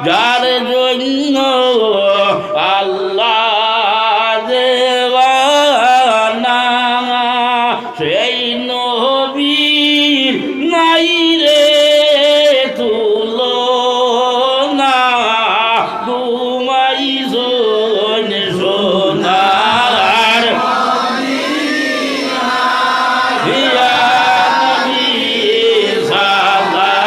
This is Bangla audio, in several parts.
যার জন্য আল্লাহ দেওয়ানা সেই নবীর নাই রে তুলনা তোমায় জন সোনার ইয়া নবী সালাম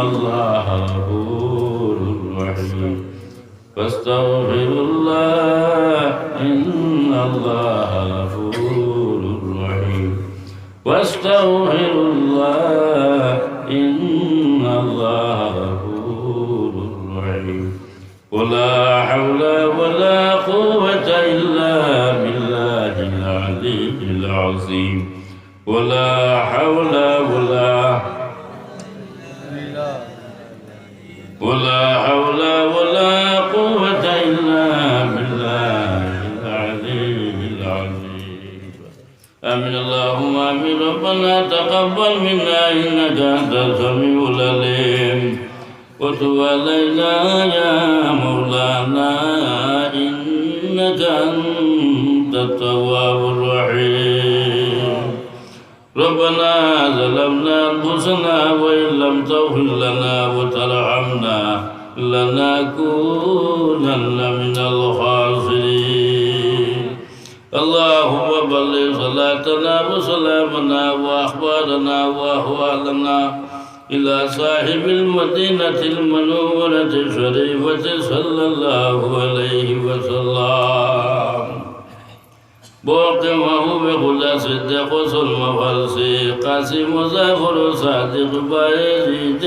الله غفور رحيم واستغفر الله إن الله غفور رحيم واستغفر الله إن الله غفور رحيم ولا حول ولا قوة إلا بالله العلي العظيم ولا حول حول ولا قوة إلا بالله العلي العظيم آمين اللهم آمين ربنا تقبل منا إنك أنت السميع العليم وتب علينا يا مولانا إنك أنت التواب الرحيم ربنا ظلمنا أنفسنا وإن لم تغفر لنا وترحمنا لنكونن من الخاسرين اللهم بلغ صلاتنا وسلامنا وأخبارنا وأحوالنا إلى صاحب المدينة المنورة الشريفة صلى الله عليه وسلم بوقمه بخدا صدق وسلم فلسي قاسم زافر صادق بايزيد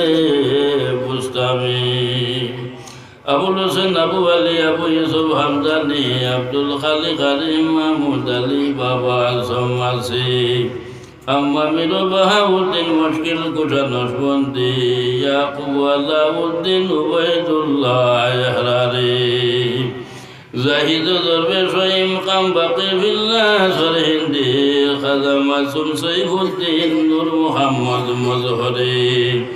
بستامي أبو الحسن أبو علي أبو يوسف حمداني عبد الخالق علي محمود علي بابا سماسي أما من بهاء الدين مشكل كشا نشبندي يعقوب علاء الدين عبيد الله يحراري زاهد دربش وإمقام بقي في الله سرهندي خدم سيف الدين نور محمد مظهري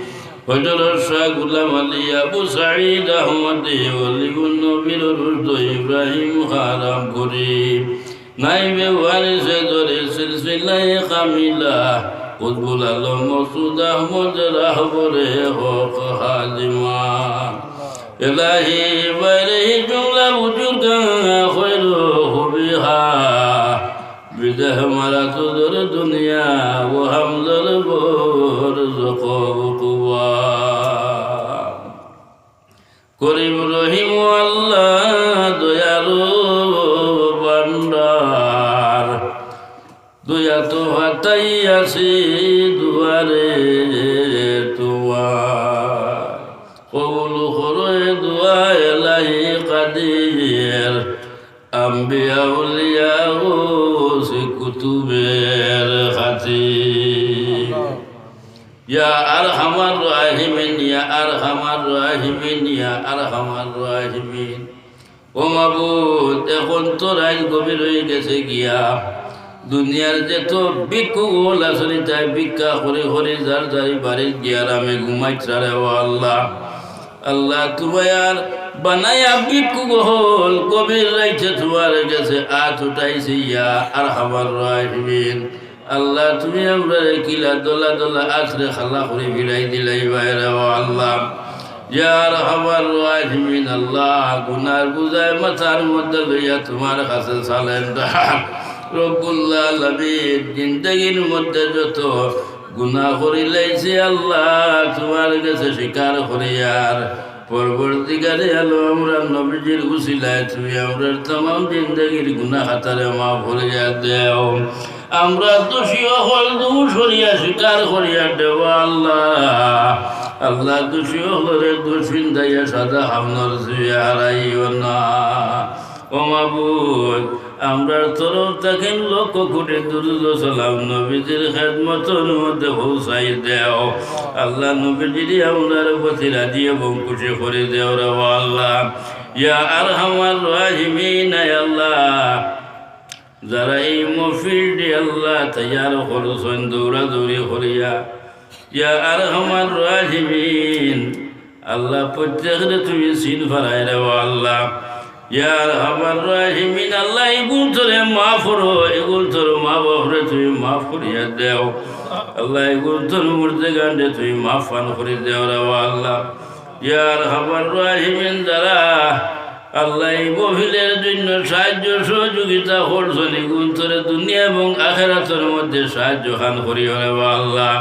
وجر الشاق غلام علي أبو سعيد أحمدي ولي النبي الرشد إبراهيم خارم كري نائب وارث دور سلسلة خاملة قطب العالم مسعود أحمد رهبر حق خادما إلهي بره جملة وجودك خيره بها بده مرات در دنيا وهم در برزق وقوة كريم رحيم الله ديارو بندار ديا تو هتاياسي دواري توار قول خروي دعاء إلهي قدير أنبياء أولياء كتب الختيم يا أرحم الراحمين يا أرحم الراحمين يا أرحم الراحمين ومبود এখন তো রাত গভীর হয়ে গেছে গিয়া দুনিয়ার যে তো ভিক্ষু গোলা চলিতায় ভিক্ষা করে করে যার যারি বাড়ির গিয়া আরামে ঘুমাইছে রে ও আল্লাহ আল্লাহ তোমার বানায়া ভিক্ষু গোল গভীর রাইতে তোমার কাছে আত উঠাইছে ইয়া আরহামার রাহিমিন আল্লাহ তুমি আমরা কিলা দোলা দোলা আখরে খালা করে ভিড়াই দিলাই বাইরে ও আল্লাহ ইয়া আরহামার রাহিমিন আল্লাহ গুনার বুঝায় মাথার মধ্যে লইয়া তোমার কাছে সালেন রব্বুল আলামিন জিন্দেগির মধ্যে যত গুনাহ করিলাইছি আল্লাহ তোমার কাছে স্বীকার করিয়ার পরবর্তীকালে আলো আমরা নবীজির উসিলায় তুমি আমরা तमाम জিন্দেগির গুনাহ খাতারে মাফ করিয়া দেও আমরা দোষী হল দোষ করিয়া স্বীকার করিয়া দেও আল্লাহ আল্লাহ দোষী হলরে দোষিন দাইয়া সাদা হামনার জুয়া হারাইও না ও মাবুদ আমরা তরফ থেকে লক্ষ কোটি দুরূদ সালাম নবীজির খেদমতের মধ্যে পৌঁছাই দেও আল্লাহ নবীজি আমরার প্রতি রাজি এবং খুশি করে দেও রে আল্লাহ ইয়া আরহামার রাহিমিন আল্লাহ যারা এই মফিলটি আল্লাহ তৈয়ার করছেন দৌড়াদৌড়ি করিয়া ইয়া আরহামার রাহিমিন আল্লাহ প্রত্যেকরে তুমি সিন ফারাই রে আল্লাহ ইয়া আরহামার রাহিমিন আল্লাহ এগুলো তোরে মাফ করো এগুলো তোর মা বাপরে তুমি মাফ করিয়া দেও আল্লাহ এগুলো তোর মুর্দে গান্ডে তুমি মাফ ফান করে দেও রে আল্লাহ ইয়া আরহামার রাহিমিন যারা আল্লাহ এই মহিলের জন্য সাহায্য সহযোগিতা করছেন এগুলো তোরে দুনিয়া এবং আখিরাতের মধ্যে সাহায্য খান করিও রে আল্লাহ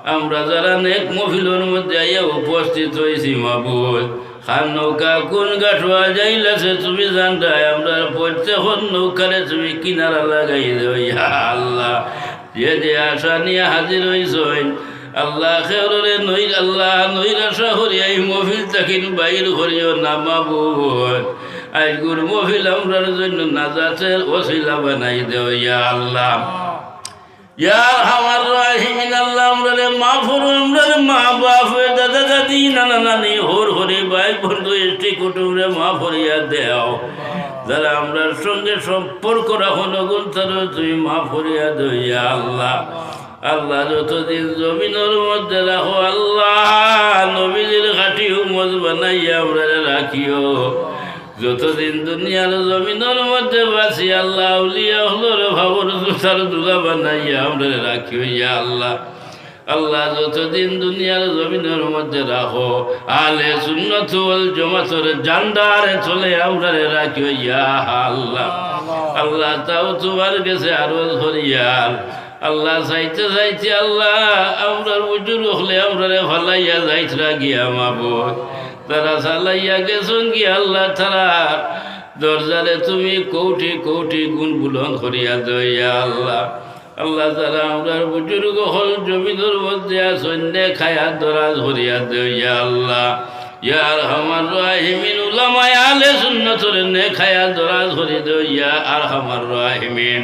আমরা যারা নেক মহফিলের মধ্যে আইয়া উপস্থিত হয়েছি মাহবুব খান নৌকা কোন গাঠুয়া যাইলাছে তুমি জানটাই আমরা প্রত্যেক নৌকারে তুমি কিনারা লাগাই দেও ইয়া আল্লাহ যে যে আশা নিয়ে হাজির হইছেন আল্লাহ খেউরে নই আল্লাহ নৈরাশা হরিয়া এই মহফিল তাকিন বাইর হরিও না মাহবুব আজগুর মহফিল আমরার জন্য নাজাতের ওসিলা বানাই দেও ইয়া আল্লাহ ইয়া আমার রাহিমিন আল্লাহ আমরারে মাফ করো আমরারে মা বাপ দাদা দাদি নানা নানি হোর হরি ভাই বন্ধু এসটি কুটুমরে মাফ করিয়া দেও যারা আমরার সঙ্গে সম্পর্ক রাখো নগুন তারা তুমি মাফ করিয়া দেও ইয়া আল্লাহ আল্লাহ যতদিন জমিনের মধ্যে রাখো আল্লাহ নবীদের খাটি উম্মত বানাইয়া আমরারে রাখিও যতদিন দুনিয়ার জমিনের মধ্যে বাসি আল্লাহ আউলিয়া হলোর ভাবর জুতার দুলা বানাইয়া আমরা রাখি ইয়া আল্লাহ আল্লাহ যতদিন দুনিয়ার জমিনের মধ্যে রাখো আলে সুন্নাত ওয়াল জামাতের জান্ডারে চলে আমরা রাখি ইয়া আল্লাহ আল্লাহ তাও তোমার কাছে আরজ করিয়ার আল্লাহ চাইতে চাইতে আল্লাহ আমরা বুজুর্গ হলে আমরা ভালাইয়া যাইতরা গিয়া মাবুদ তারা চালাইয়া গেছেন কি আল্লাহ তারা দরজারে তুমি কোটি কোটি গুণ বুলন করিয়া দইয়া আল্লাহ আল্লাহ তারা আমরা বুজুর্গ হল জমিনের মধ্যে সন্ধ্যে খায়া দরাজ করিয়া দইয়া আল্লাহ ইয়ার আমার রাহিমিন উলামায়ে আহলে সুন্নাতের নে খায়া দরাজ করি দইয়া আর আমার রাহিমিন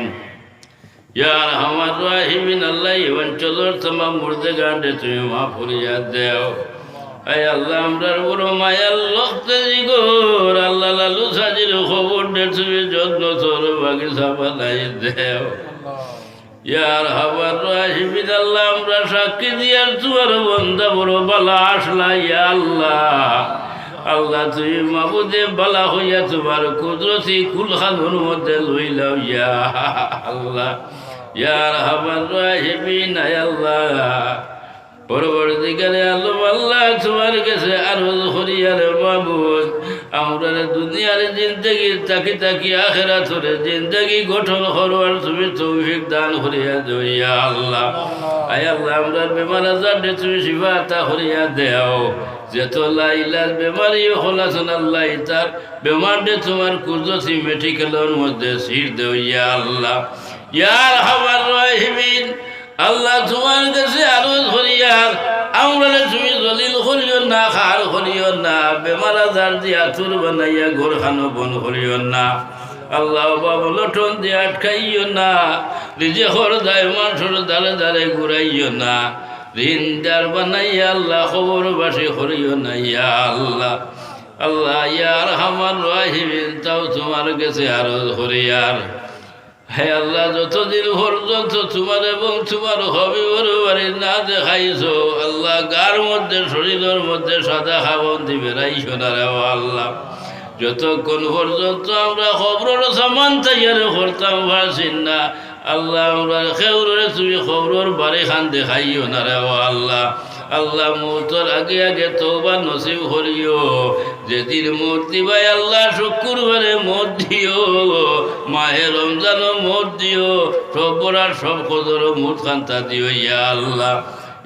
ইয়ার আমার রাহিমিন আল্লাহ এই অঞ্চলের তোমার মুর্দে গান্ডে তুমি মাফ করিয়া দেও আয় আল্লাহ আমরার বড় মায়ার লক্তে জিগোর আল্লাহ লালু সাজির খবর দে তুমি যত্ন তোর বাগিচা বানাই দেও ইয়ার হাবার রাহিমিন আল্লাহ আমরা সাক্ষী দিয়ার তোমার বন্দা বড় বালা আসলা ইয়া আল্লাহ আল্লাহ তুমি মাবুদে বালা হইয়া তোমার কুদরতি কুলখানুর মধ্যে লইলাও ইয়া আল্লাহ ইয়ার হাবার রাহিমিন আয় আল্লাহ পরবর্তীকালে আল্লাহ তোমার কাছে আরজ করিয়ার মাবুদ আমরা দুনিয়ার জিন্দগি তাকি তাকি আখিরাতের জিন্দগি গঠন করবার তুমি তৌফিক দান করিয়া দেও ইয়া আল্লাহ আয় আল্লাহ আমরা বেমার আজার দে তুমি শিফা আতা করিয়া দেও যত লাইলার বেমারি হলাছেন আল্লাহ তার বেমার দে তোমার কুদরতি মেডিকেলের মধ্যে সির দেও ইয়া আল্লাহ ইয়ার হাবার রাহিমিন আল্লাহ তোমার কাছে আরজ করিয়ার আমরা তুমি জলিল করিও না খার করিও না বেমার আজার দিয়া চুর বানাইয়া ঘর খানো বন করিও না আল্লাহ বাবা লঠন দিয়ে আটকাইও না নিজে হর দায় মানুষের দ্বারে দ্বারে ঘুরাইও না ঋণদার বানাইয়া আল্লাহ খবর বাসি করিও না ইয়া আল্লাহ আল্লাহ ইয়ার আমার রাহিমিন তাও তোমার কাছে আরজ করিয়ার হে আল্লাহ যতদিন পর্যন্ত তোমার এবং তোমার হবিবর বাড়ি না দেখাইছো আল্লাহ গার মধ্যে শরীরের মধ্যে সাদা খাবন্তি বেড়াইছো না রে আল্লাহ যতক্ষণ পর্যন্ত আমরা খবরের সামান তৈয়ার করতাম পারছি না আল্লাহ আমরা খেউরে তুমি খবরের বাড়ি খান দেখাইও না রে আল্লাহ আল্লাহ মৌতর আগে আগে তওবা নসিব করিও যেদিন মত দিবাই আল্লাহ শুক্রবারে মত দিও মাহে রমজানও মত দিও সব বড়ার সব কদর মুঠ খান্তা দিও ইয়া আল্লাহ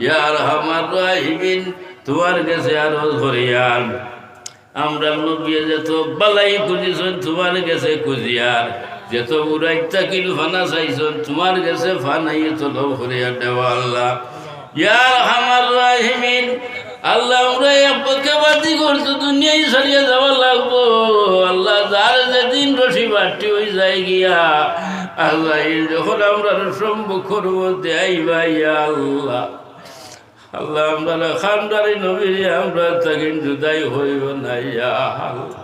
ইয়ার আমার রাহিমিন তোমার কাছে আরজ করিয়ার আমরা নবী যত বালাই খুঁজিছেন তোমার কাছে খুঁজিয়ার যত বুড়াই তাকিল ফানা চাইছেন তোমার কাছে ফানাই তলব করিয়া দেওয়া আল্লাহ ইয়ার আমার রাহিমিন আল্লাহ আমরা একপক্ষে বাতি করছো দুনিয়ায় ছাড়িয়ে যাওয়া লাগবো আল্লাহ যার যেদিন রশি বাটি হয়ে যায় গিয়া আল্লাহ যখন আমরা সম্মুখের মধ্যে আইবা ইয়া আল্লাহ আল্লাহ আমরা খানদারি নবীর আমরা তাকিন জুদাই হইব না ইয়া আল্লাহ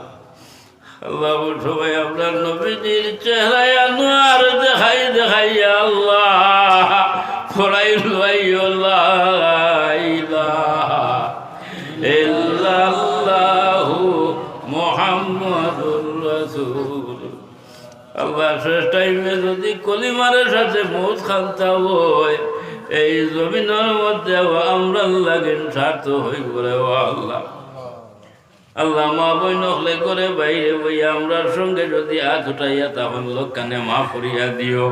আল্লাহ সবাই আপনার নবীজির চেহারায় আনোয়ার দেখাই দেখাই আল্লাহ ফরাই ইল্লাল্লাহু মুহাম্মাদুর রাসূল আল্লাহ শেষ টাইমে যদি কলিমারের সাথে মৌত খান্তা হয় এই জমিনের মধ্যে আমরা লাগেন স্বার্থ হয়ে করে আল্লাহ আল্লাহ মা বই নকলে করে বাইরে বই আমরার সঙ্গে যদি হাত উঠাইয়া তখন লোক কানে মা করিয়া দিও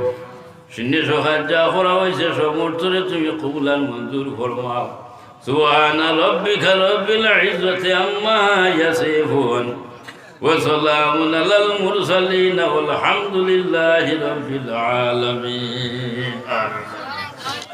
শূন্য সহায় যা করা হয়েছে সমর্থরে তুমি কবুলার মঞ্জুর ফরমাও সুবহানা রাব্বিকা রাব্বিল ইজ্জাতি আম্মা ইয়াসিফুন ওয়া সালামুন আলাল মুরসালিন ওয়াল হামদুলিল্লাহি রাব্বিল আলামিন।